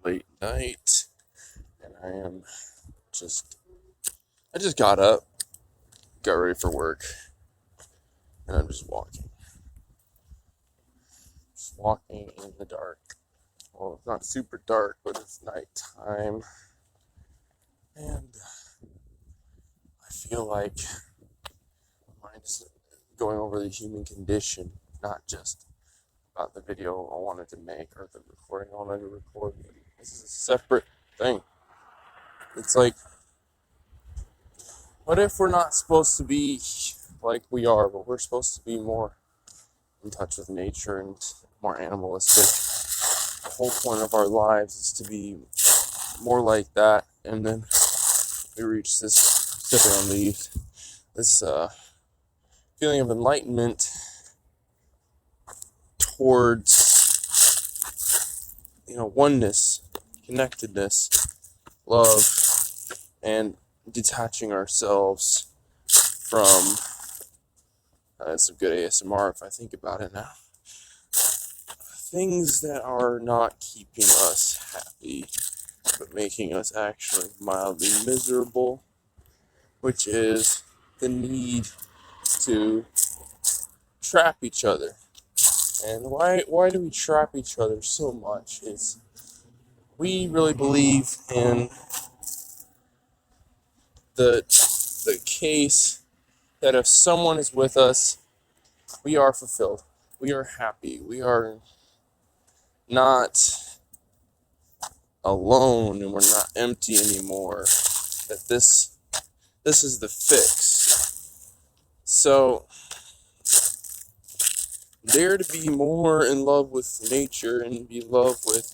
late night, and I just got up, got ready for work, and I'm just walking in the dark. Well, it's not super dark, but it's nighttime, and I feel like my mind is going over the human condition, not just about the video I wanted to make or the recording I wanted to record. This is a separate thing. It's like, what if we're not supposed to be like we are, but we're supposed to be more in touch with nature and more animalistic? The whole point of our lives is to be more like that, and then we reach this sipping on leaves, this feeling of enlightenment towards oneness, connectedness, love, and detaching ourselves from some good ASMR if I think about it now. Things that are not keeping us happy, but making us actually mildly miserable, which is the need to trap each other. And why do we trap each other so much? Is we really believe in the case that if someone is with us, we are fulfilled, we are happy, we are not alone, and we're not empty anymore. That this is the fix. So dare to be more in love with nature and be in love with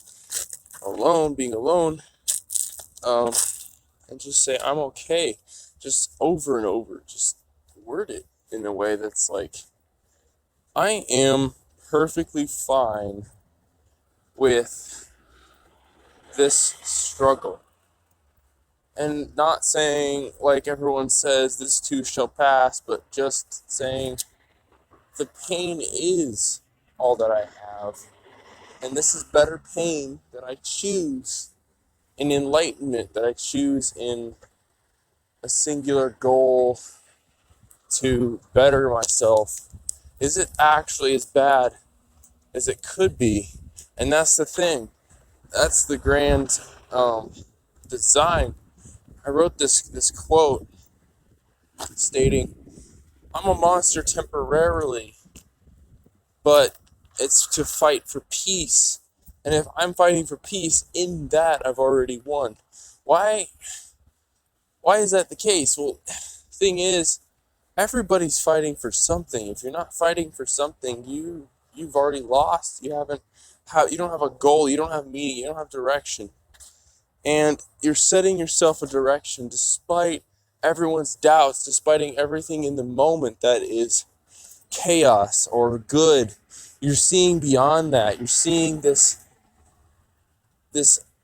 being alone, and just say I'm okay, just over and over, just word it in a way that's like, I am perfectly fine with this struggle. And not saying, like everyone says, this too shall pass, but just saying the pain is all that I have. And this is better pain that I choose in enlightenment, that I choose in a singular goal to better myself. Is it actually as bad as it could be? And that's the thing. That's the grand design. I wrote this quote stating, I'm a monster temporarily, but it's to fight for peace. And if I'm fighting for peace, in that I've already won. Why is that the case? Well, thing is, everybody's fighting for something. If you're not fighting for something, you've already lost. You don't have a goal, you don't have meaning, you don't have direction. And you're setting yourself a direction despite everyone's doubts, despite everything in the moment that is chaos or good. You're seeing beyond that. You're seeing this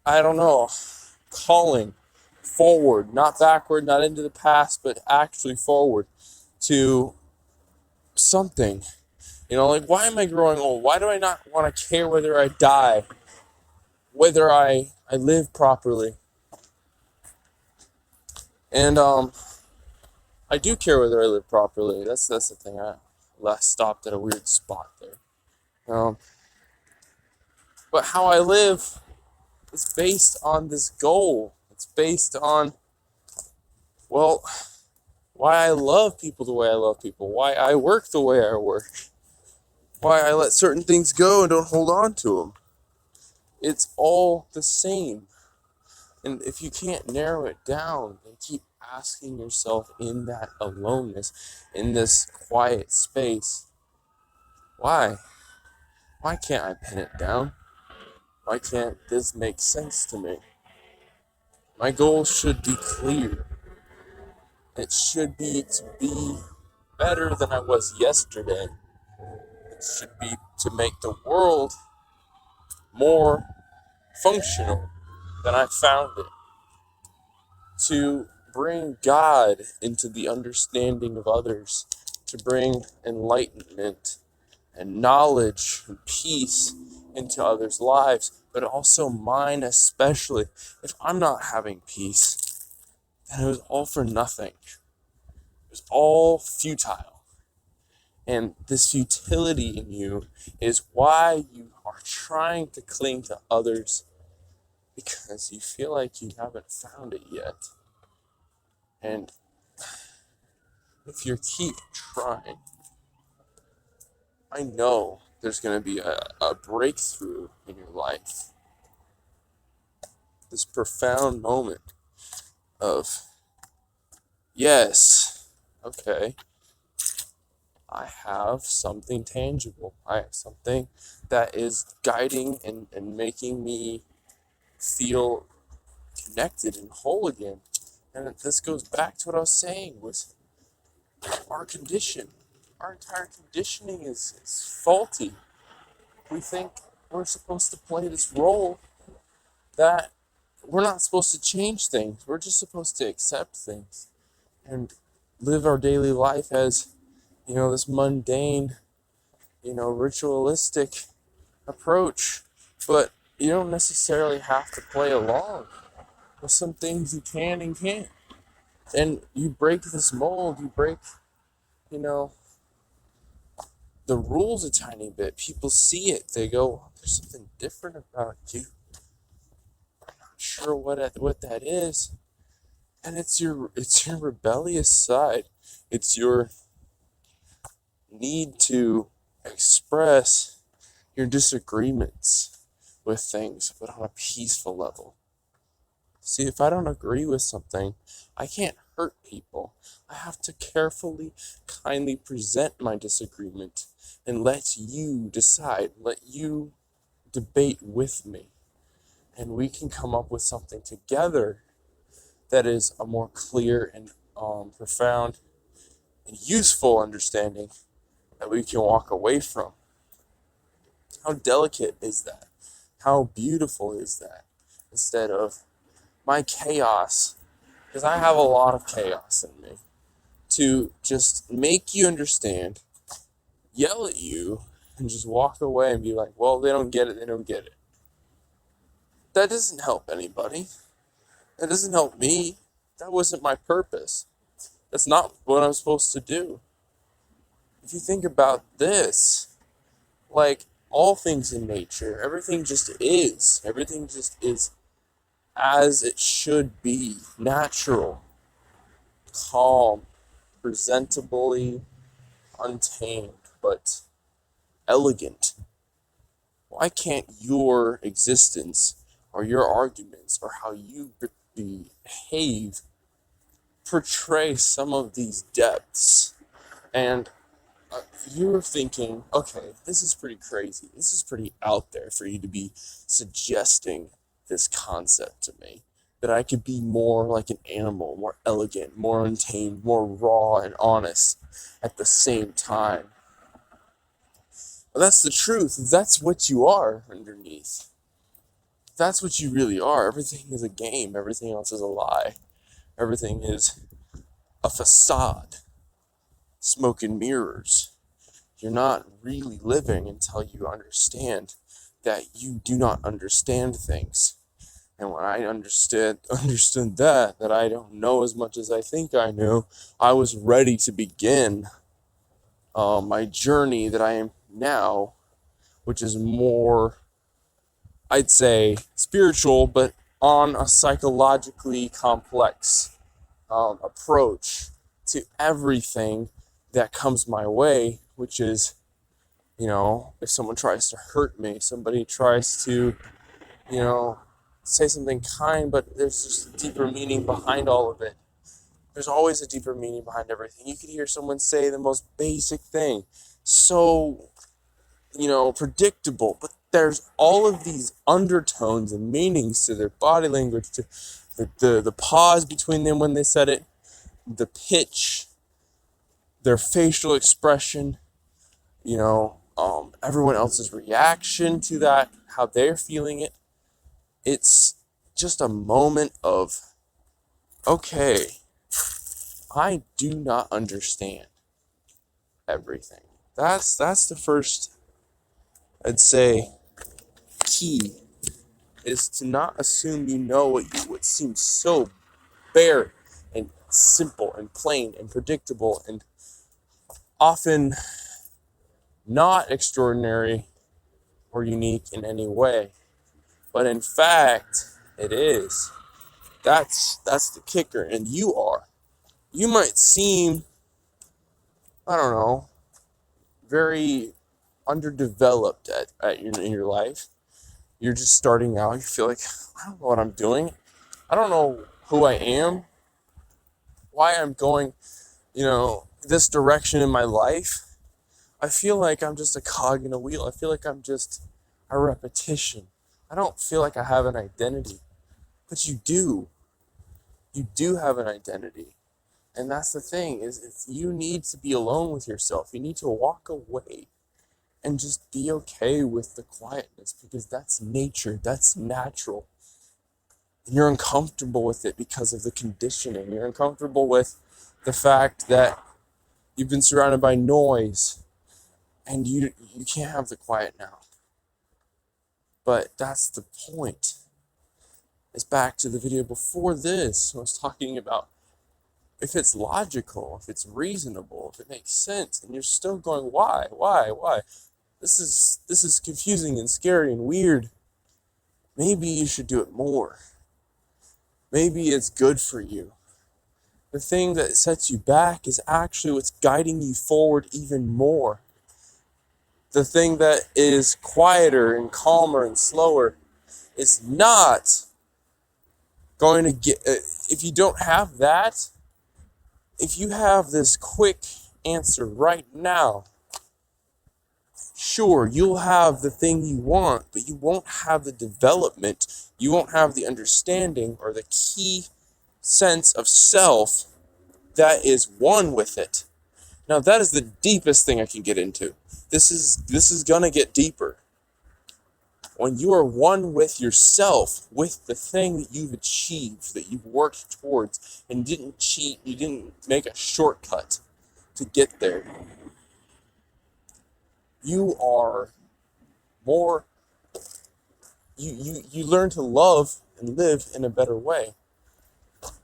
I don't know, calling forward, not backward, not into the past, but actually forward to something. Like, why am I growing old? Why do I not want to care whether I die, whether I live properly? And I do care whether I live properly. That's the thing. I stopped at a weird spot there. But how I live is based on this goal. It's based on, well, why I love people the way I love people, why I work the way I work, why I let certain things go and don't hold on to them. It's all the same. And if you can't narrow it down and keep asking yourself in that aloneness, in this quiet space, why? Why can't I pin it down? Why can't this make sense to me? My goal should be clear. It should be to be better than I was yesterday. It should be to make the world more functional than I found it. To bring God into the understanding of others. To bring enlightenment and knowledge and peace into others' lives, but also mine especially. If I'm not having peace, then it was all for nothing. It was all futile. And this futility in you is why you are trying to cling to others, because you feel like you haven't found it yet. And if you keep trying, I know there's going to be a breakthrough in your life. This profound moment of, yes, okay, I have something tangible. I have something that is guiding and making me feel connected and whole again. And this goes back to what I was saying with our condition. Our entire conditioning is faulty. We think we're supposed to play this role that we're not supposed to change things. We're just supposed to accept things and live our daily life as, this mundane, ritualistic approach. But you don't necessarily have to play along with some things you can and can't. And you break this mold, you break, the rules a tiny bit. People see it. They go, there's something different about you. I'm not sure what that is. And it's your rebellious side. It's your need to express your disagreements with things, but on a peaceful level. See, if I don't agree with something, I can't hurt people. I have to carefully, kindly present my disagreement and let you decide, let you debate with me. And we can come up with something together that is a more clear and profound and useful understanding that we can walk away from. How delicate is that? How beautiful is that? Instead of my chaos, because I have a lot of chaos in me, to just make you understand, yell at you, and just walk away and be like, well, they don't get it. That doesn't help anybody. That doesn't help me. That wasn't my purpose. That's not what I'm supposed to do. If you think about this, like all things in nature, everything just is. Everything just is as it should be. Natural, calm, presentably untamed, but elegant. Why can't your existence or your arguments or how you behave portray some of these depths? And you're thinking, okay, this is pretty crazy. This is pretty out there for you to be suggesting this concept to me. That I could be more like an animal, more elegant, more untamed, more raw and honest at the same time. Well, that's the truth. That's what you are underneath. That's what you really are. Everything is a game. Everything else is a lie. Everything is a facade. Smoke and mirrors. You're not really living until you understand that you do not understand things. And when I understood that I don't know as much as I think I knew, I was ready to begin my journey that I am now, which is more, I'd say, spiritual, but on a psychologically complex approach to everything that comes my way, which is, if someone tries to hurt me, somebody tries to, say something kind, but there's just a deeper meaning behind all of it. There's always a deeper meaning behind everything. You could hear someone say the most basic thing, so, predictable, but there's all of these undertones and meanings to their body language, to the pause between them when they said it, the pitch, their facial expression, everyone else's reaction to that, how they're feeling it. It's just a moment of, okay, I do not understand everything. That's the first, I'd say, key is to not assume you know what seems so bare and simple and plain and predictable and often not extraordinary or unique in any way. But in fact, it is. That's the kicker. And you might seem, I don't know, very underdeveloped in your life. You're just starting out. You feel like, I don't know what I'm doing. I don't know who I am, why I'm going, this direction in my life. I feel like I'm just a cog in a wheel. I feel like I'm just a repetition. I don't feel like I have an identity. But you do. You do have an identity. And that's the thing, is you need to be alone with yourself. You need to walk away and just be okay with the quietness, because that's nature, that's natural. And you're uncomfortable with it because of the conditioning. You're uncomfortable with the fact that you've been surrounded by noise and you can't have the quiet now. But that's the point. It's back to the video before this. I was talking about if it's logical, if it's reasonable, if it makes sense, and you're still going, why? This is confusing and scary and weird. Maybe you should do it more. Maybe it's good for you. The thing that sets you back is actually what's guiding you forward even more. The thing that is quieter and calmer and slower is not going to get, if you don't have that, if you have this quick answer right now, sure, you'll have the thing you want, but you won't have the development, you won't have the understanding or the key sense of self that is one with it. Now, that is the deepest thing I can get into. This is gonna get deeper. When you are one with yourself, with the thing that you've achieved, that you've worked towards, and didn't cheat, you didn't make a shortcut to get there, you are more, you learn to love and live in a better way.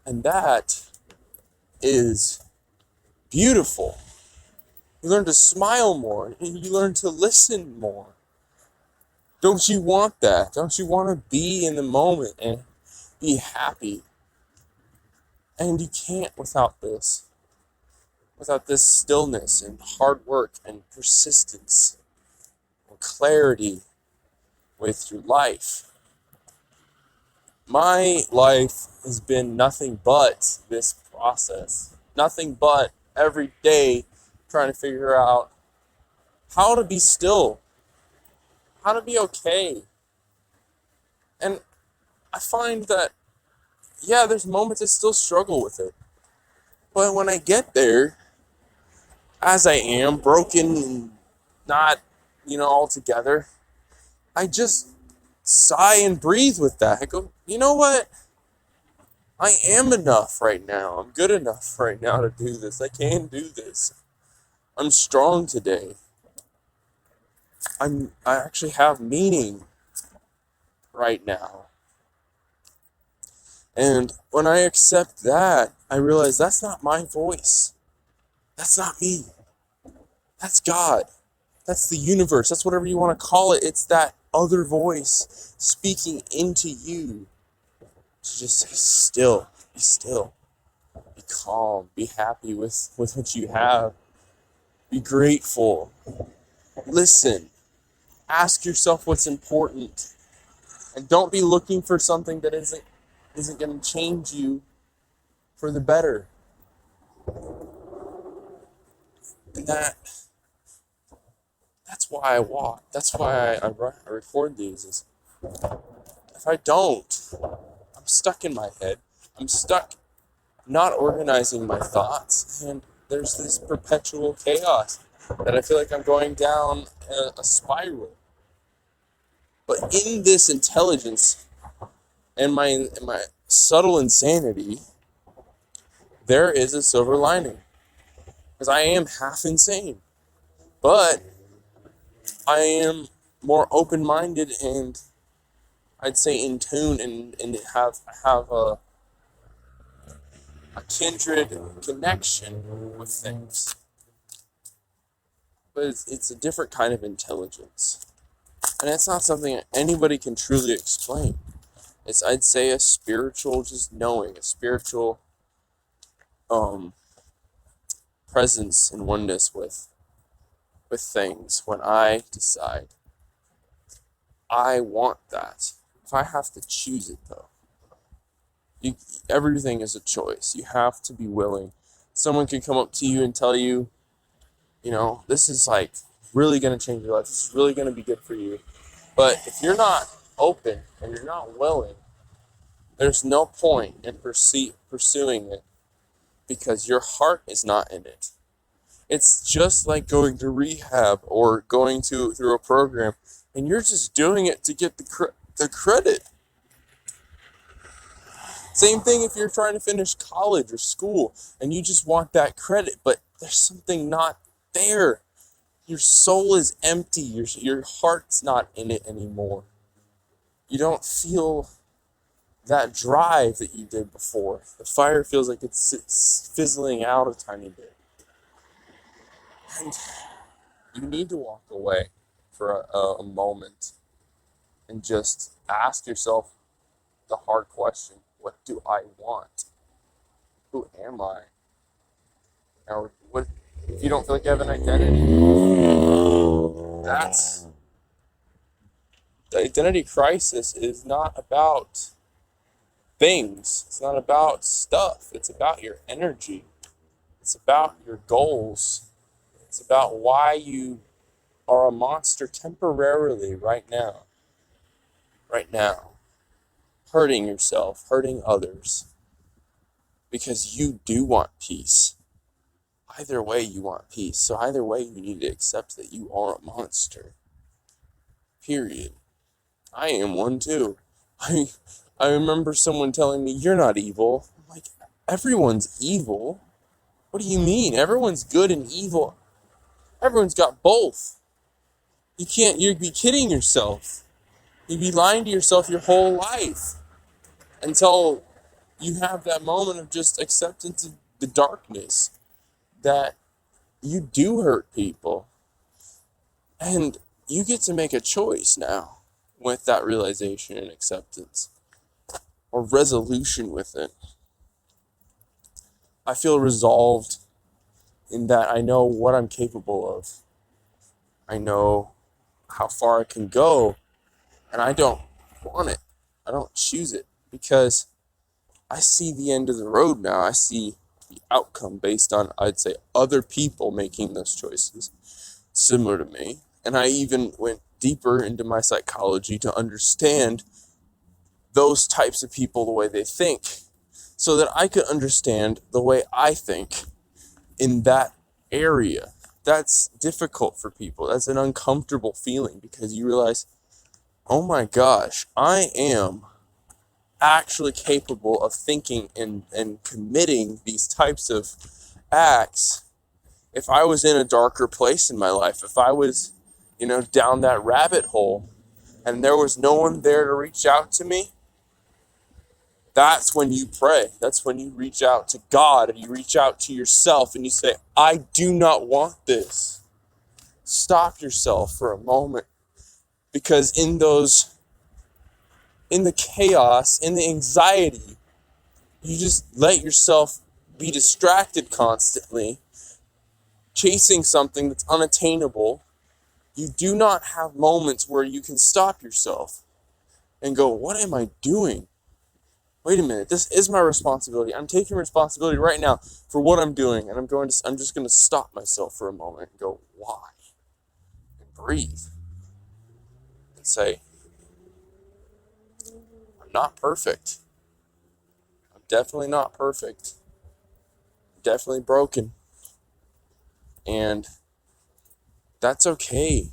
And that is beautiful. You learn to smile more, and you learn to listen more. Don't you want that? Don't you want to be in the moment and be happy? And you can't without this stillness and hard work and persistence and clarity with your life. My life has been nothing but this process. Nothing but every day trying to figure out how to be still, how to be okay. And I find that, there's moments I still struggle with it. But when I get there, as I am, broken and not, all together, I just sigh and breathe with that. I go, you know what? I am enough right now. I'm good enough right now to do this. I can do this. I'm strong today. I actually have meaning right now. And when I accept that, I realize that's not my voice. That's not me. That's God. That's the universe. That's whatever you want to call it. It's that other voice speaking into you to just say, be still, be calm, be happy with what you have, be grateful, listen, ask yourself what's important, and don't be looking for something that isn't going to change you for the better. And that's why I walk. That's why I record these. If I don't, I'm stuck in my head. I'm stuck not organizing my thoughts. And there's this perpetual chaos that I feel like I'm going down a spiral. But in this intelligence and my subtle insanity, there is a silver lining. Because I am half insane. But I am more open-minded and I'd say, in tune and have a kindred connection with things. But it's a different kind of intelligence. And it's not something that anybody can truly explain. It's, I'd say, a spiritual just knowing, a spiritual presence and oneness with things when I decide I want that. If I have to choose it though, everything is a choice. You have to be willing. Someone can come up to you and tell you, this is like really going to change your life. This is really going to be good for you. But if you're not open and you're not willing, there's no point in pursuing it because your heart is not in it. It's just like going to rehab or going through a program, and you're just doing it to get the credit. Same thing if you're trying to finish college or school, and you just want that credit, but there's something not there. Your soul is empty. Your heart's not in it anymore. You don't feel that drive that you did before. The fire feels like it's fizzling out a tiny bit. And you need to walk away for a moment and just ask yourself the hard question: what do I want? Who am I? Or what if you don't feel like you have an identity? The identity crisis is not about things. It's not about stuff. It's about your energy. It's about your goals. It's about why you are a monster temporarily right now. Right now. Hurting yourself, hurting others. Because you do want peace. Either way you want peace. So either way you need to accept that you are a monster. Period. I am one too. I remember someone telling me, "You're not evil." I'm like, everyone's evil. What do you mean? Everyone's good and evil. Everyone's got both. You'd be kidding yourself. You'd be lying to yourself your whole life until you have that moment of just acceptance of the darkness that you do hurt people. And you get to make a choice now with that realization and acceptance or resolution with it. I feel resolved in that I know what I'm capable of. I know how far I can go, and I don't want it. I don't choose it because I see the end of the road now. I see the outcome based on, I'd say, other people making those choices similar to me. And I even went deeper into my psychology to understand those types of people, the way they think, so that I could understand the way I think in that area. That's difficult for people. That's an uncomfortable feeling because you realize, oh my gosh, I am actually capable of thinking and committing these types of acts. If I was in a darker place in my life, if I was, down that rabbit hole and there was no one there to reach out to me, that's when you pray. That's when you reach out to God and you reach out to yourself and you say, I do not want this. Stop yourself for a moment, because in the chaos, in the anxiety, you just let yourself be distracted constantly, chasing something that's unattainable. You do not have moments where you can stop yourself and go, what am I doing? Wait a minute, this is my responsibility. I'm taking responsibility right now for what I'm doing, and I'm just going to stop myself for a moment and go, why? And breathe. And say, I'm not perfect. I'm definitely not perfect. I'm definitely broken. And that's okay.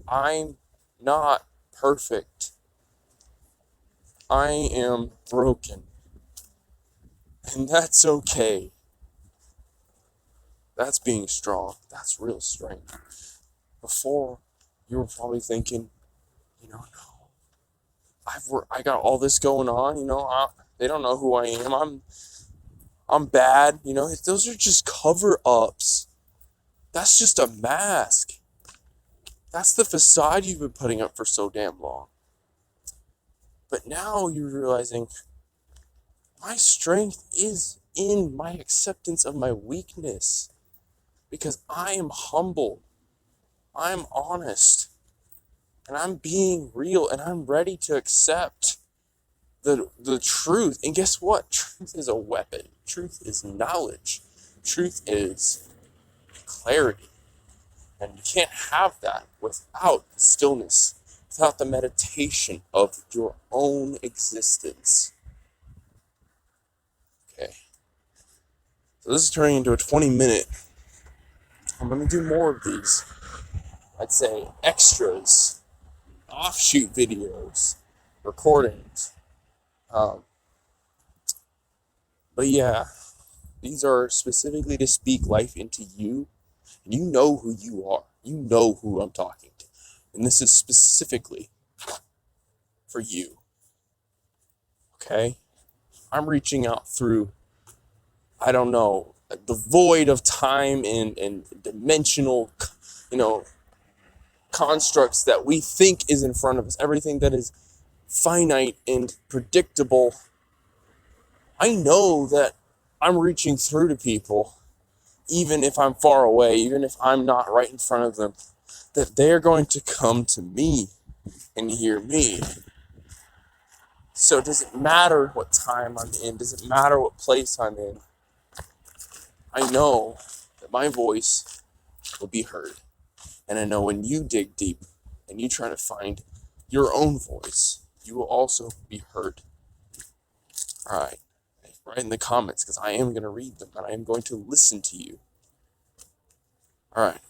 I'm not perfect. I am broken. And that's okay. That's being strong. That's real strength. Before, you were probably thinking, No, I got all this going on, they don't know who I am. I'm bad, those are just cover-ups. That's just a mask. That's the facade you've been putting up for so damn long. But now you're realizing my strength is in my acceptance of my weakness. Because I am humble. I'm honest. And I'm being real. And I'm ready to accept the truth. And guess what? Truth is a weapon. Truth is knowledge. Truth is clarity. And you can't have that without the stillness, without the meditation of your own existence. Okay. So this is turning into a 20-minute. I'm going to do more of these. I'd say extras, offshoot videos, recordings. But yeah, these are specifically to speak life into you. And you know who you are. You know who I'm talking to. And this is specifically for you. Okay? I'm reaching out through, I don't know, the void of time and dimensional, constructs that we think is in front of us. Everything that is finite and predictable. I know that I'm reaching through to people, even if I'm far away, even if I'm not right in front of them, that they're going to come to me and hear me. So does it matter what time I'm in? Does it matter what place I'm in? I know that my voice will be heard. And I know when you dig deep and you try to find your own voice, you will also be heard. All right. Write in the comments, because I am going to read them and I am going to listen to you. All right.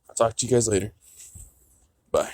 I'll talk to you guys later. Bye.